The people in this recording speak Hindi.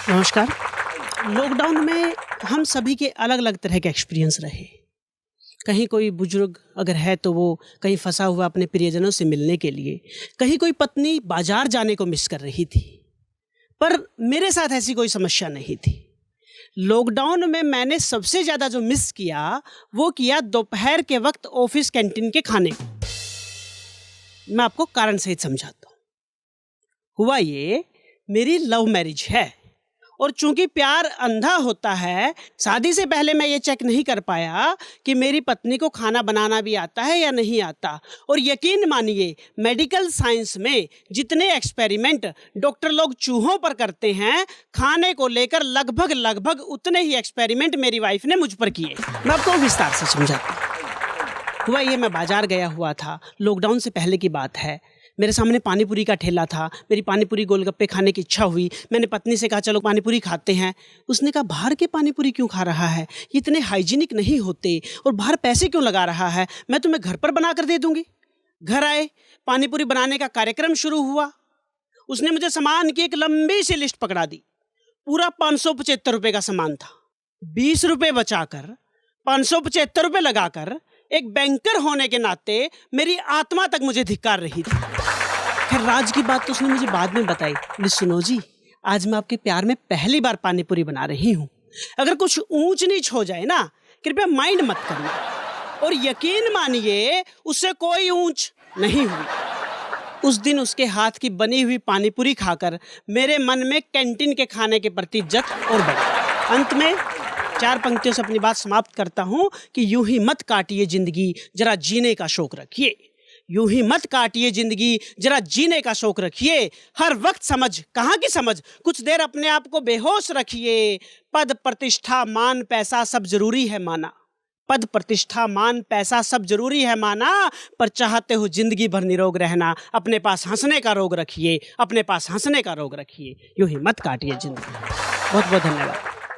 नमस्कार। लॉकडाउन में हम सभी के अलग अलग तरह के एक्सपीरियंस रहे। कहीं कोई बुजुर्ग अगर है तो वो कहीं फंसा हुआ अपने प्रियजनों से मिलने के लिए, कहीं कोई पत्नी बाजार जाने को मिस कर रही थी। पर मेरे साथ ऐसी कोई समस्या नहीं थी। लॉकडाउन में मैंने सबसे ज़्यादा जो मिस किया वो किया दोपहर के वक्त ऑफिस कैंटीन के खाने को। मैं आपको कारण सहित समझाता हूँ। हुआ ये, मेरी लव मैरिज है और चूंकि प्यार अंधा होता है, शादी से पहले मैं ये चेक नहीं कर पाया कि मेरी पत्नी को खाना बनाना भी आता है या नहीं आता। और यकीन मानिए, मेडिकल साइंस में जितने एक्सपेरिमेंट डॉक्टर लोग चूहों पर करते हैं, खाने को लेकर लगभग उतने ही एक्सपेरिमेंट मेरी वाइफ ने मुझ पर किए। मैं आपको विस्तार से समझाता हूँ। हुआ ये, मैं बाजार गया हुआ था, लॉकडाउन से पहले की बात है। मेरे सामने पानीपुरी का ठेला था। मेरी पानीपुरी गोलगप्पे खाने की इच्छा हुई। मैंने पत्नी से कहा चलो पानीपुरी खाते हैं। उसने कहा बाहर के पानीपुरी क्यों खा रहा है, ये इतने हाइजीनिक नहीं होते, और बाहर पैसे क्यों लगा रहा है, मैं तुम्हें घर पर बना कर दे दूंगी। घर आए, पानीपुरी बनाने का कार्यक्रम शुरू हुआ। उसने मुझे सामान की एक लंबी सी लिस्ट पकड़ा दी। पूरा 575 रुपये का सामान था। 20 रुपये बचाकर 575 रुपये लगाकर एक बैंकर होने के नाते मेरी आत्मा तक मुझे धिक्कार रही थी। खैर, राज की बात तो उसने मुझे बाद में बताई। बोली सुनो जी, आज मैं आपके प्यार में पहली बार पानीपुरी बना रही हूँ। अगर कुछ ऊंच नीच हो जाए ना, कृपया माइंड मत करना। और यकीन मानिए, उससे कोई ऊंच नहीं हुई। उस दिन उसके हाथ की बनी हुई पानीपुरी खाकर मेरे मन में कैंटीन के खाने के प्रति इज्जत और बढ़ी। अंत में 4 पंक्तियों से अपनी बात समाप्त करता हूँ कि यूं ही मत काटिए जिंदगी, जरा जीने का शौक रखिए। यूं ही मत काटिए जिंदगी, जरा जीने का शौक रखिए। हर वक्त समझ, कहाँ की समझ, कुछ देर अपने आप को बेहोश रखिए। पद प्रतिष्ठा मान पैसा सब जरूरी है माना। पद प्रतिष्ठा मान पैसा सब जरूरी है माना, पर चाहते हो जिंदगी भर निरोग रहना, अपने पास हंसने का रोग रखिए। अपने पास हंसने का रोग रखिए। यूं ही मत काटिए जिंदगी। बहुत बहुत धन्यवाद।